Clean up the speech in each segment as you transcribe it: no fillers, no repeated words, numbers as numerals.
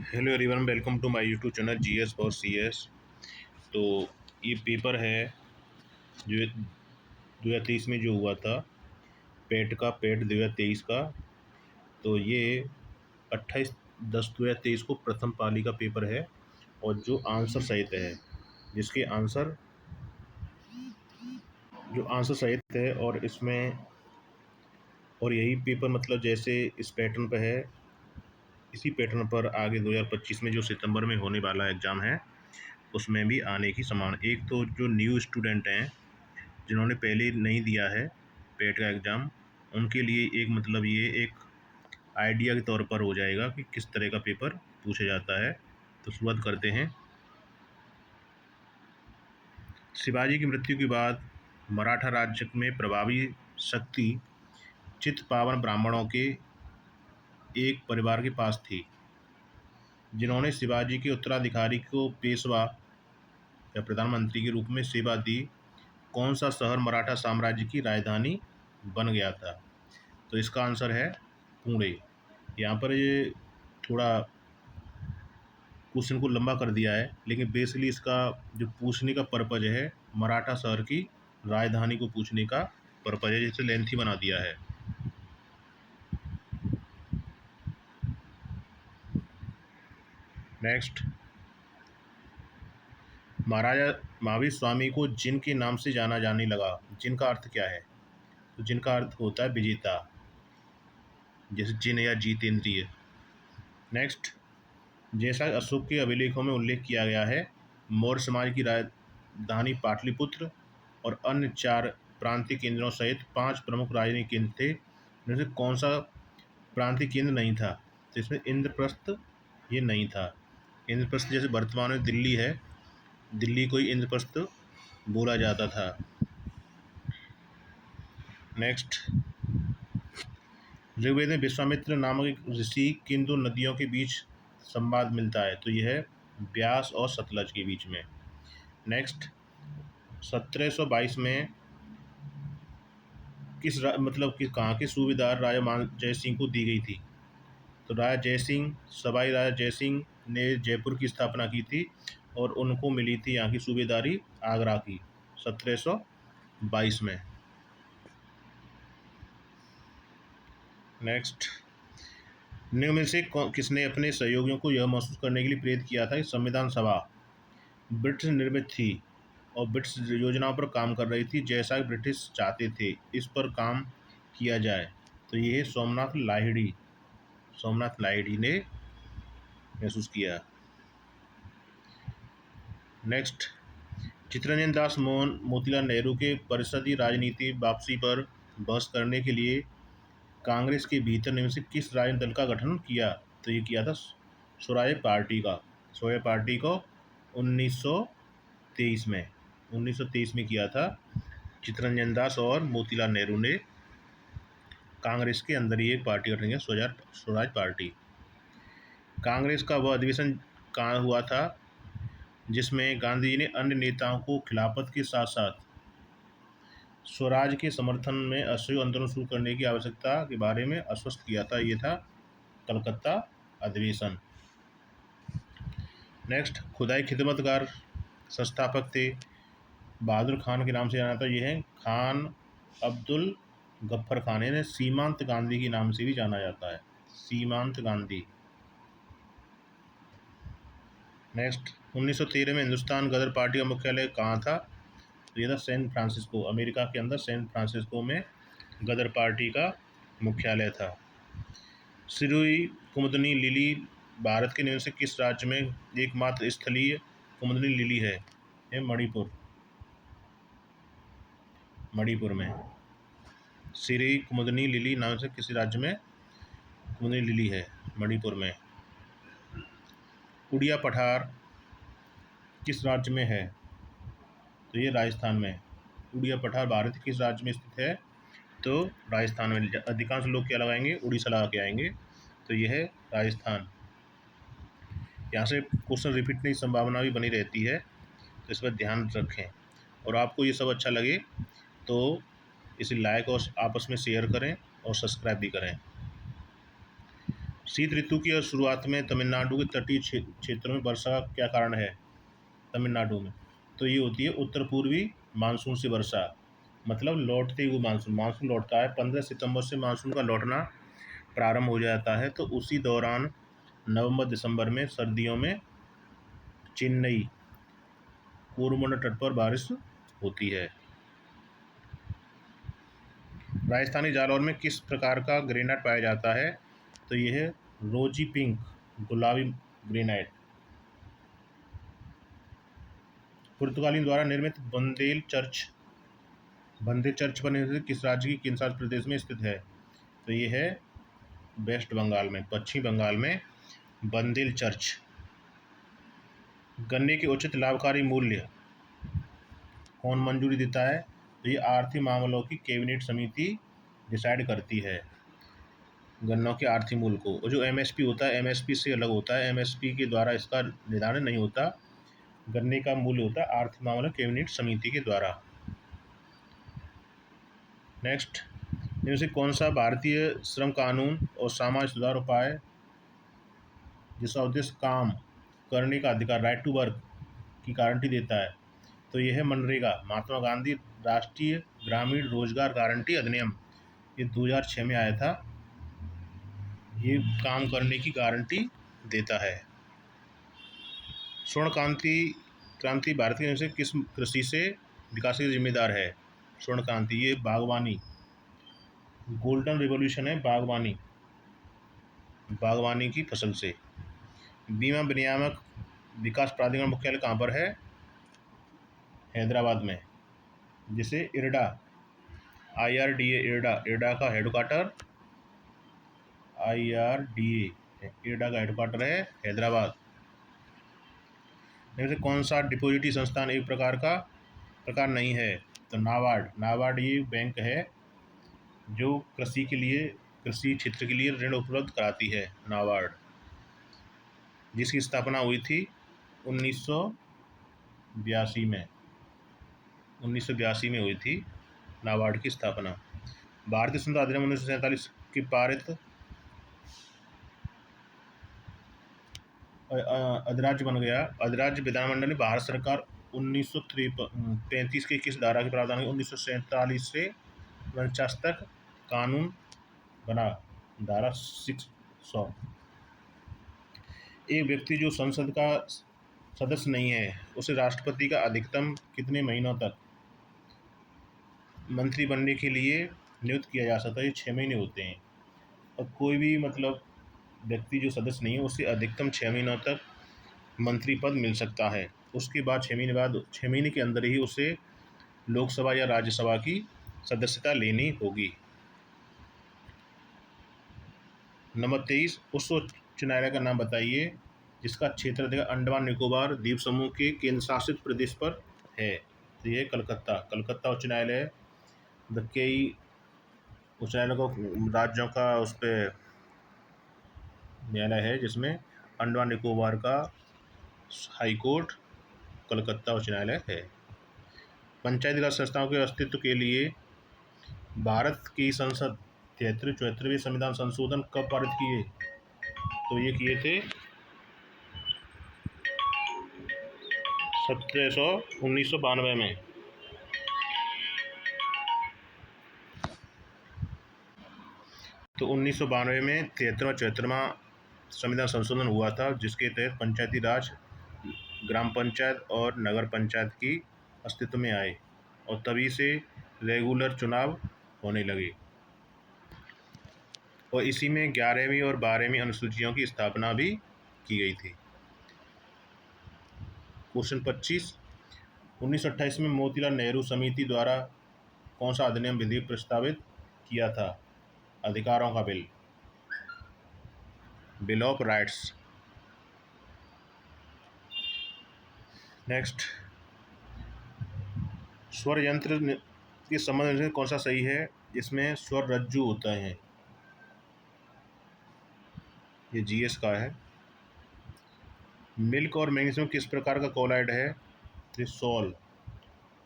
Hello everyone, welcome to my YouTube channel GS और CS. तो ये पेपर है जो 2023 में जो हुआ था, पेट 2023 का। तो ये 28/10/2023 को प्रथम पाली का पेपर है और जो आंसर सहित है, जिसके आंसर सहित है। और इसमें और यही पेपर मतलब जैसे इस पैटर्न पर है, इसी पैटर्न पर आगे 2025 में जो सितंबर में होने वाला एग्ज़ाम है उसमें भी आने की समान। एक तो जो न्यू स्टूडेंट हैं जिन्होंने पहले नहीं दिया है पेट का एग्ज़ाम, उनके लिए एक मतलब ये एक आइडिया के तौर पर हो जाएगा कि किस तरह का पेपर पूछा जाता है। तो शुरुआत करते हैं। शिवाजी की मृत्यु के बाद मराठा राज्य में प्रभावी शक्ति चित्तपावन ब्राह्मणों के एक परिवार के पास थी, जिन्होंने शिवाजी के उत्तराधिकारी को पेशवा या प्रधानमंत्री के रूप में सेवा दी। कौन सा शहर मराठा साम्राज्य की राजधानी बन गया था? तो इसका आंसर है पुणे। यहाँ पर ये थोड़ा क्वेश्चन को लंबा कर दिया है, लेकिन बेसिकली इसका जो पूछने का पर्पज है मराठा शहर की राजधानी को पूछने का पर्पज है, जिसे लेंथी बना दिया है। नेक्स्ट, महाराजा महावीर स्वामी को जिन के नाम से जाना जाने लगा। जिन का अर्थ क्या है? तो जिन का अर्थ होता है विजेता, जैसे जिन या जीतेंद्रिय। नेक्स्ट, जैसा अशोक के अभिलेखों में उल्लेख किया गया है, मौर्य समाज की राजधानी पाटलिपुत्र और अन्य 4 प्रांतीय केंद्रों सहित 5 प्रमुख राजनीतिक केंद्र थे। इनमें से कौन सा प्रांतीय केंद्र नहीं था? तो इसमें इंद्रप्रस्थ ये नहीं था। इंद्रप्रस्थ जैसे वर्तमान में दिल्ली है, दिल्ली को ही इंद्रप्रस्थ बोला जाता था। नेक्स्ट, ऋग्वेद में विश्वामित्र नामक एक ऋषि किन 2 नदियों के बीच संवाद मिलता है? तो यह है ब्यास और सतलज के बीच में। नेक्स्ट, 1722 में मतलब कि कहाँ के सूबेदार राजा मान जय सिंह को दी गई थी? तो राजा जय सिंह, सवाई राजा जय सिंह ने जयपुर की स्थापना की थी और उनको मिली थी यहाँ की सूबेदारी आगरा की 1722 में। नेक्स्ट, निम्न में से किसने अपने सहयोगियों को यह महसूस करने के लिए प्रेरित किया था कि संविधान सभा ब्रिटिश निर्मित थी और ब्रिटिश योजनाओं पर काम कर रही थी, जैसा कि ब्रिटिश चाहते थे इस पर काम किया जाए? तो ये है सोमनाथ लाहिड़ी ने महसूस किया। नेक्स्ट, चित्तरंजन दास मोतीलाल नेहरू के परिषदीय राजनीति वापसी पर बहस करने के लिए कांग्रेस के भीतर निम्न से किस राजनीतिक दल का गठन किया? तो ये किया था स्वराज पार्टी का। स्वराज पार्टी को 1923 में किया था चित्तरंजन दास और मोतीलाल नेहरू ने। कांग्रेस के अंदर ही एक पार्टी गठन किया, स्वराज पार्टी। कांग्रेस का वह अधिवेशन कहाँ हुआ था जिसमें गांधी जी ने अन्य नेताओं को खिलाफत के साथ साथ स्वराज के समर्थन में असहयोग आंदोलन शुरू करने की आवश्यकता के बारे में आश्वस्त किया था? ये था कलकत्ता अधिवेशन। नेक्स्ट, खुदाई खिदमतगार संस्थापक थे बहादुर खान के नाम से जाना था। ये है खान अब्दुल गफ्फर खान, इन्हें सीमांत गांधी के नाम से भी जाना जाता है, सीमांत गांधी। नेक्स्ट, 1913 में हिंदुस्तान गदर पार्टी का मुख्यालय कहाँ था? तो ये था सैन फ्रांसिस्को, अमेरिका के अंदर सैन फ्रांसिस्को में गदर पार्टी का मुख्यालय था। सिरुई कुमुदनी लिली भारत के निम्न से किस राज्य में एकमात्र स्थलीय कुमुदनी लिली है? ये मणिपुर में। सिरुई कुमुदनी लिली नाम से किसी राज्य में कुमुदनी लिली है? मणिपुर में। उड़िया पठार किस राज्य में है? तो ये राजस्थान में। उड़िया पठार भारत के किस राज्य में स्थित है? तो राजस्थान में। अधिकांश लोग क्या लगाएंगे? उड़ीसा लगा के आएंगे। तो यह है राजस्थान। यहाँ से क्वेश्चन रिपीट की संभावना भी बनी रहती है, तो इस पर ध्यान रखें। और आपको ये सब अच्छा लगे तो इसे लाइक और आपस में शेयर करें और सब्सक्राइब भी करें। शीत ऋतु की शुरुआत में तमिलनाडु के तटीय क्षेत्रों में वर्षा का क्या कारण है? तमिलनाडु में तो ये होती है उत्तर पूर्वी मानसून से वर्षा, मतलब लौटते हुए मानसून। मानसून लौटता है 15 सितंबर से मानसून का लौटना प्रारंभ हो जाता है। तो उसी दौरान नवंबर दिसंबर में सर्दियों में चेन्नई कोरमंडल तट पर बारिश होती है। राजस्थानी जालौर में किस प्रकार का ग्रेनाइट पाया जाता है? तो यह है रोजी पिंक गुलाबी ग्रेनाइट। पुर्तगालियों द्वारा निर्मित बंदेल चर्च पर निर्मित किस राज्य की केंद्र शासित प्रदेश में स्थित है? तो ये है वेस्ट बंगाल में, पश्चिमी बंगाल में बंदेल चर्च। गन्ने के उचित लाभकारी मूल्य कौन मंजूरी देता है? तो ये आर्थिक मामलों की कैबिनेट समिति डिसाइड करती है गन्नों के आर्थिक मूल्य को। और जो एमएसपी होता है, एमएसपी से अलग होता है। एमएसपी के द्वारा इसका निर्धारण नहीं होता, गन्ने का मूल्य होता है आर्थिक मामलों कैबिनेट समिति के द्वारा। नेक्स्ट, इनमें से कौन सा भारतीय श्रम कानून और सामाजिक सुधार उपाय जिसका उद्देश्य काम करने का अधिकार, राइट टू वर्क की गारंटी देता है? तो यह है मनरेगा, महात्मा गांधी राष्ट्रीय ग्रामीण रोजगार गारंटी अधिनियम। ये 2006 में आया था। ये काम करने की गारंटी देता है। स्वर्ण क्रांति भारतीय से किस कृषि से विकास के जिम्मेदार है? स्वर्ण क्रांति ये बागवानी, गोल्डन रिवॉल्यूशन है बागवानी की फसल से। बीमा विनियामक विकास प्राधिकरण मुख्यालय कहाँ पर है? हैदराबाद में, जिसे इरडा IRDA इरडा का हेडक्वार्टर इरडा का हेडक्वार्टर है हैदराबाद। इनमें से कौन सा डिपॉजिटरी संस्थान एक प्रकार नहीं है? तो नाबार्ड ये बैंक है जो कृषि क्षेत्र के लिए ऋण उपलब्ध कराती है। नाबार्ड, जिसकी स्थापना हुई थी 1982 में 1982 में हुई थी नाबार्ड की स्थापना। भारतीय संविधान अधिनियम 1947 की पारित अधिराज्य बन गया। अधिराज्य विधानमंडल ने भारत सरकार 1935 के किस धारा के प्रावधान 1947 से 49 तक कानून बना? धारा 600। एक व्यक्ति जो संसद का सदस्य नहीं है उसे राष्ट्रपति का अधिकतम कितने महीनों तक मंत्री बनने के लिए नियुक्त किया जा सकता है? ये 6 महीने होते हैं। और कोई भी व्यक्ति जो सदस्य नहीं है उसे अधिकतम 6 महीनों तक मंत्री पद मिल सकता है। उसके बाद 6 महीने के अंदर ही उसे लोकसभा या राज्यसभा की सदस्यता लेनी होगी। नंबर 23, उस उच्च न्यायालय का नाम बताइए जिसका क्षेत्र अंडमान निकोबार द्वीप समूह के केंद्र शासित प्रदेश पर है। तो ये कलकत्ता उच्च न्यायालय। कई उच्च न्यायालय को राज्यों का उस पर न्यायालय है, जिसमें अंडमान निकोबार का हाई कोर्ट कलकत्ता उच्च न्यायालय है। पंचायती राज संस्थाओं के अस्तित्व के लिए भारत की संसद 73वें संविधान संशोधन कब पारित किए? तो ये किए थे 1992 में। तो 1992 में 73वां संविधान संशोधन हुआ था, जिसके तहत पंचायती राज, ग्राम पंचायत और नगर पंचायत की अस्तित्व में आए और तभी से रेगुलर चुनाव होने लगे। और इसी में 11वीं और 12वीं अनुसूचियों की स्थापना भी की गई थी। क्वेश्चन 25, 1928 में मोतीलाल नेहरू समिति द्वारा कौन सा अधिनियम विधेयक प्रस्तावित किया था? अधिकारों का बिल ऑफ राइट्स। नेक्स्ट, स्वर यंत्र के संबंध में कौन सा सही है? इसमें स्वर रज्जु होता है। ये GS का है। मिल्क और मैग्नीशियम किस प्रकार का कोलाइड है? ये सोल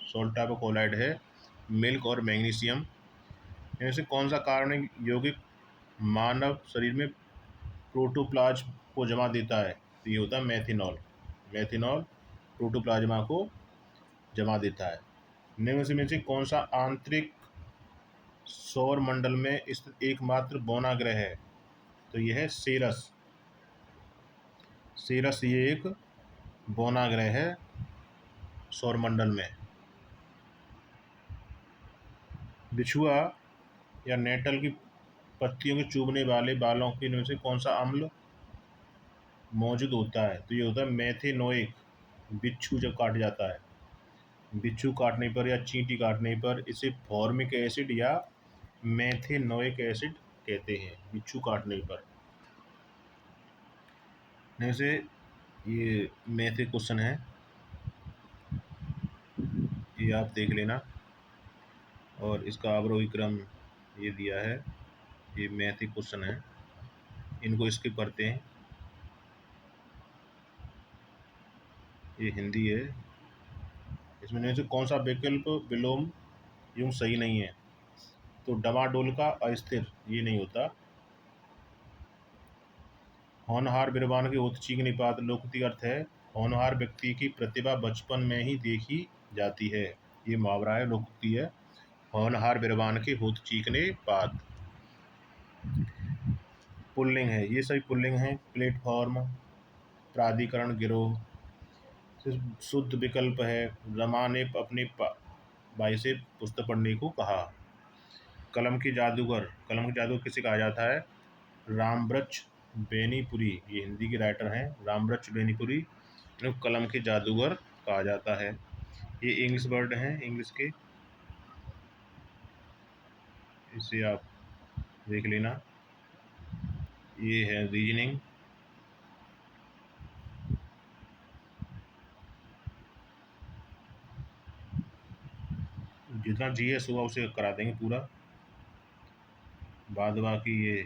टाइप का कोलाइड है मिल्क और मैग्नीशियम। इनमें से कौन सा कारण यौगिक मानव शरीर में प्रोटोप्लाज्म को जमा देता है, तो ये होता है मेथिनॉल। मेथिनॉल प्रोटोप्लाज्मा को जमा देता है। निम्न में से कौन सा आंतरिक सौर मंडल में स्थित एकमात्र बौना ग्रह है? तो यह है सेरस। सेरस ये एक बौना ग्रह है सौर मंडल में। बिछुआ या नेटल की पत्तियों के चुभने वाले बालों के में से कौन सा अम्ल मौजूद होता है? तो ये होता है मेथेनोइक। बिच्छू जब काट जाता है, बिच्छू काटने पर या चींटी काटने पर इसे फॉर्मिक एसिड या मेथेनोइक एसिड कहते हैं, बिच्छू काटने पर। जैसे ये मैथ के क्वेश्चन है, ये आप देख लेना, और इसका अवरोही क्रम ये दिया है। ये मैथ के क्वेश्चन है, इनको स्किप करते हैं। ये हिंदी है। इसमें से कौन सा विकल्प विलोम यूं सही नहीं है? तो डमाडोल का अस्थिर ये नहीं होता। होनहार बिरबान के होत निपात लोकोक्ति अर्थ है होनहार व्यक्ति की प्रतिभा बचपन में ही देखी जाती है। ये मुहावरा है, लोकोक्ति है। होनहार बिरबान के होत चीखने पात पुल्लिंग है, ये सभी पुल्लिंग है। प्लेटफॉर्म, प्राधिकरण, गिरोह। शुद्ध विकल्प है रमा ने अपने भाई से पुस्तक पढ़ने को कहा। कलम के जादूगर, कलम के जादूगर किसे कहा जाता है? रामवृक्ष बेनीपुरी, ये हिंदी के राइटर हैं, रामवृक्ष बेनीपुरी, इनको कलम के जादूगर कहा जाता है। ये इंग्लिश वर्ड हैं, इंग्लिश के, इसे आप देख लेना। ये है रीजनिंग। जितना जीएस हुआ उसे करा देंगे पूरा, बाद बाकी ये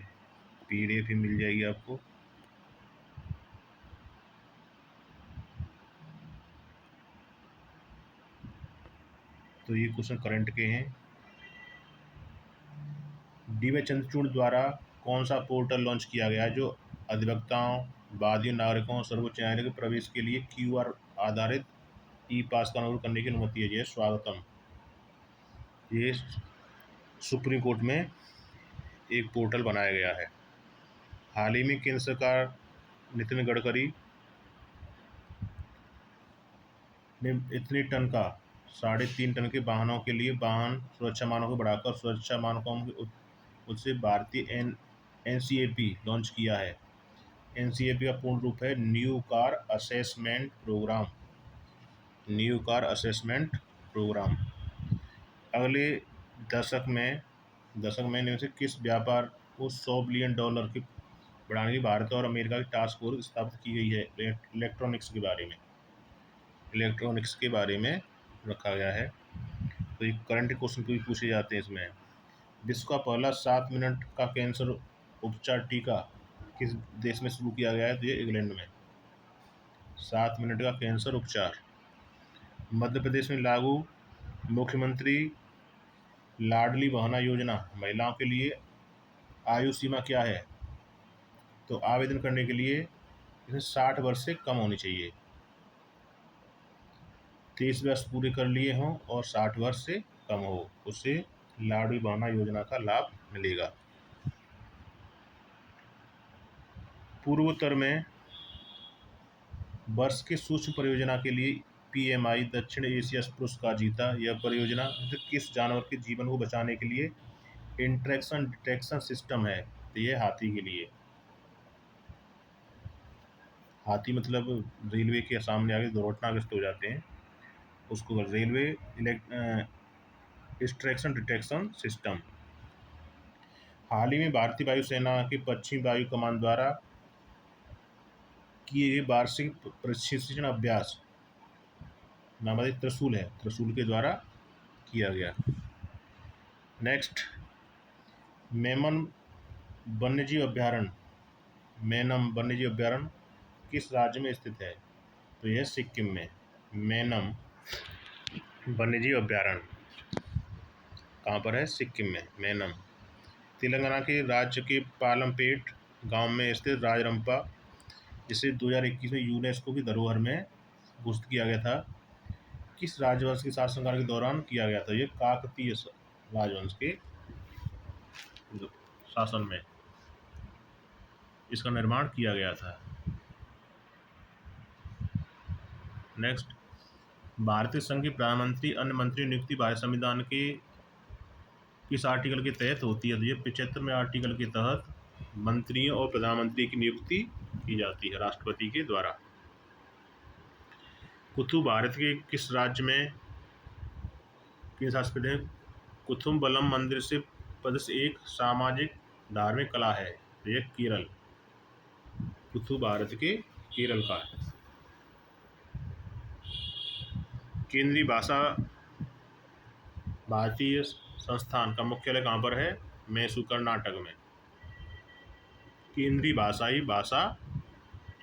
पीडीएफ ही मिल जाएगी आपको। तो ये क्वेश्चन करंट के हैं। डी.वाई. चंद्रचूड़ द्वारा कौन सा पोर्टल लॉन्च किया गया है जो अधिवक्ताओं, वादियों, नागरिकों और सर्वोच्च न्यायालय के प्रवेश के लिए क्यूआर आधारित ई पास का अनुरोध करने की अनुमति है? ये स्वागतम। ये सुप्रीम कोर्ट में एक पोर्टल बनाया गया है। हाल ही में केंद्र सरकार नितिन गडकरी ने इतने टन का 3.5 टन के वाहनों के लिए वाहन सुरक्षा मानकों को बढ़ाकर सुरक्षा मानकों उससे भारतीय एनसीएपी लॉन्च किया है। एनसीएपी का पूर्ण रूप है new car assessment programme. New car assessment programme. अगले दशक में इनमें से किस व्यापार को $100 बिलियन की बढ़ाने की भारत और अमेरिका की टास्क फोर्स स्थापित की गई है? इलेक्ट्रॉनिक्स के बारे में, इलेक्ट्रॉनिक्स के बारे में रखा गया है। तो ये करंट क्वेश्चन भी पूछे जाते हैं इसमें। विश्व का पहला 7 मिनट का कैंसर उपचार टीका किस देश में शुरू किया गया है? तो ये इंग्लैंड में। 7 मिनट का कैंसर उपचार। मध्य प्रदेश में लागू मुख्यमंत्री लाडली बहना योजना महिलाओं के लिए आयु सीमा क्या है? तो आवेदन करने के लिए इसमें 60 वर्ष से कम होनी चाहिए। 30 वर्ष पूरे कर लिए हों और 60 वर्ष से कम हो, उससे लाडली बहना योजना का लाभ मिलेगा। पूर्वोत्तर में वर्ष के सूक्ष्म परियोजना के लिए पीएमआई दक्षिण एशिया पुरस्कार जीता। यह परियोजना किस जानवर के जीवन को बचाने के लिए इंट्रैक्शन डिटेक्शन सिस्टम है? तो यह हाथी के लिए। हाथी मतलब रेलवे के सामने आगे दुर्घटनाग्रस्त हो जाते हैं, उसको रेलवे इंट्रैक्शन डिटेक्शन सिस्टम। हाल ही में भारतीय वायुसेना के पश्चिमी वायु कमान द्वारा किए गए वार्षिक प्रशिक्षण अभ्यास नामक त्रिशूल है, त्रिशूल के द्वारा किया गया। नेक्स्ट, मेमन वन्यजीव अभ्यारण्य, मेनम वन्यजीव अभ्यारण्य किस राज्य में स्थित है? तो यह सिक्किम में। मेनम वन्यजीव अभ्यारण्य कहाँ पर है? सिक्किम में, मेनम। तेलंगाना के राज्य के पालमपेट गांव में स्थित राजरंपा, जिसे 2021 में यूनेस्को की धरोहर में घोषित किया गया था, किस राजवंश के शासनकाल के दौरान किया गया था? ये काकतीय राजवंश के शासन में इसका निर्माण किया गया था। नेक्स्ट, भारतीय संघ के प्रधानमंत्री अन्य मंत्री नियुक्ति भारत संविधान के किस आर्टिकल के तहत होती है? तो ये 75वें आर्टिकल के तहत मंत्रियों और प्रधानमंत्री की नियुक्ति की जाती है राष्ट्रपति के द्वारा। कुथु भारत के किस राज्य में किस शासित है? कुथुम्बलम मंदिर से प्रदर्शित एक सामाजिक धार्मिक कला है। ये केरल, कुथु भारत के केरल का है। केंद्रीय भाषा भारतीय संस्थान का मुख्यालय कहाँ पर है? मैसूर, कर्नाटक में। केंद्रीय भाषाई भाषा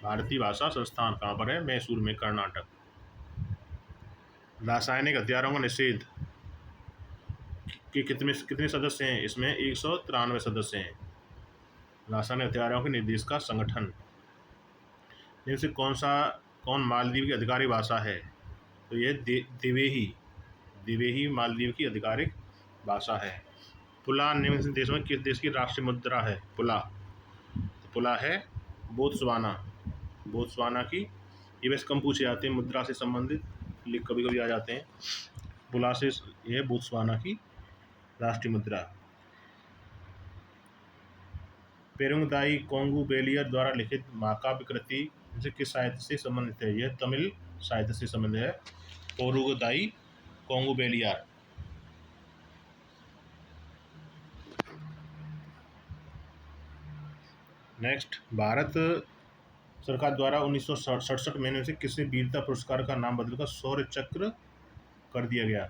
भारतीय भाषा संस्थान कहाँ पर है? मैसूर में, कर्नाटक। रासायनिक हथियारों का निषेध के कितने सदस्य हैं? इसमें 193 सदस्य हैं। रासायनिक हथियारों के निर्देश का संगठन। इनमें से कौन मालदीव की आधिकारिक भाषा है? तो यह दिवेही मालदीव की आधिकारिक भाषा है। पुला निम्न से देशों में किस देश की राष्ट्रीय मुद्रा है? पुला है बोत्सवाना की। ये वैसे कम पूछे जाते हैं, मुद्रा से संबंधित कभी कभी आ जाते हैं। पुला से यह बोत्सवाना की राष्ट्रीय मुद्रा। पेरुंगदाई कोंगू बेलियर द्वारा लिखित महाकाव्य कृति से किस साहित्य से संबंधित है? यह तमिल साहित्य से संबंधित है, पेरुंगदाई कोंगू बेलियर। नेक्स्ट, भारत सरकार द्वारा 1967 में से किसी वीरता पुरस्कार का नाम बदलकर शौर्य चक्र कर दिया गया?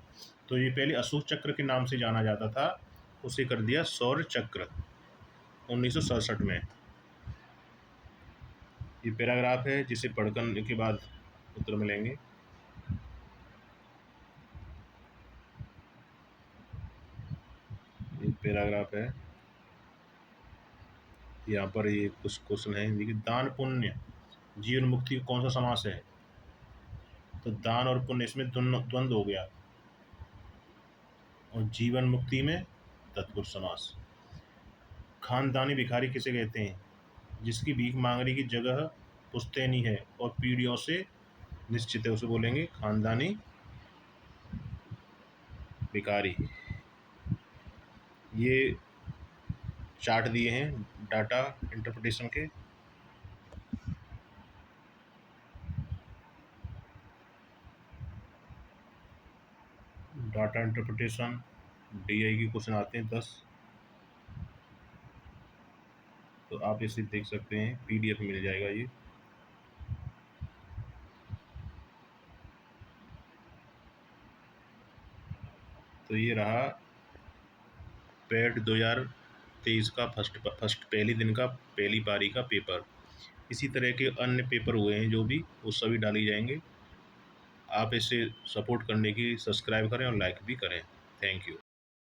तो ये पहले अशोक चक्र के नाम से जाना जाता था, उसे कर दिया शौर्य चक्र 1967 में। ये पैराग्राफ है जिसे पढ़ने के बाद उत्तर मिलेंगे। ये पैराग्राफ है, यहाँ पर ये कुछ क्वेश्चन है। देखिए, दान पुण्य जीवन मुक्ति कौन सा समास है? तो दान और पुण्य इसमें द्वंद्व हो गया, और जीवन मुक्ति में तत्पुरुष समास। खानदानी भिखारी किसे कहते हैं? जिसकी भीख मांगने की जगह पुश्तैनी है और पीढ़ियों से निश्चित है, उसे बोलेंगे खानदानी भिखारी। ये चार्ट दिए हैं डाटा इंटरप्रिटेशन के। डाटा इंटरप्रिटेशन DI के क्वेश्चन आते हैं 10, तो आप इसे देख सकते हैं, PDF मिल जाएगा ये। तो ये रहा पेट 2023 का फर्स्ट पहले दिन का पहली पारी का पेपर। इसी तरह के अन्य पेपर हुए हैं जो भी, वो सभी डाली जाएंगे। आप इसे सपोर्ट करने की सब्सक्राइब करें और लाइक भी करें। Thank you.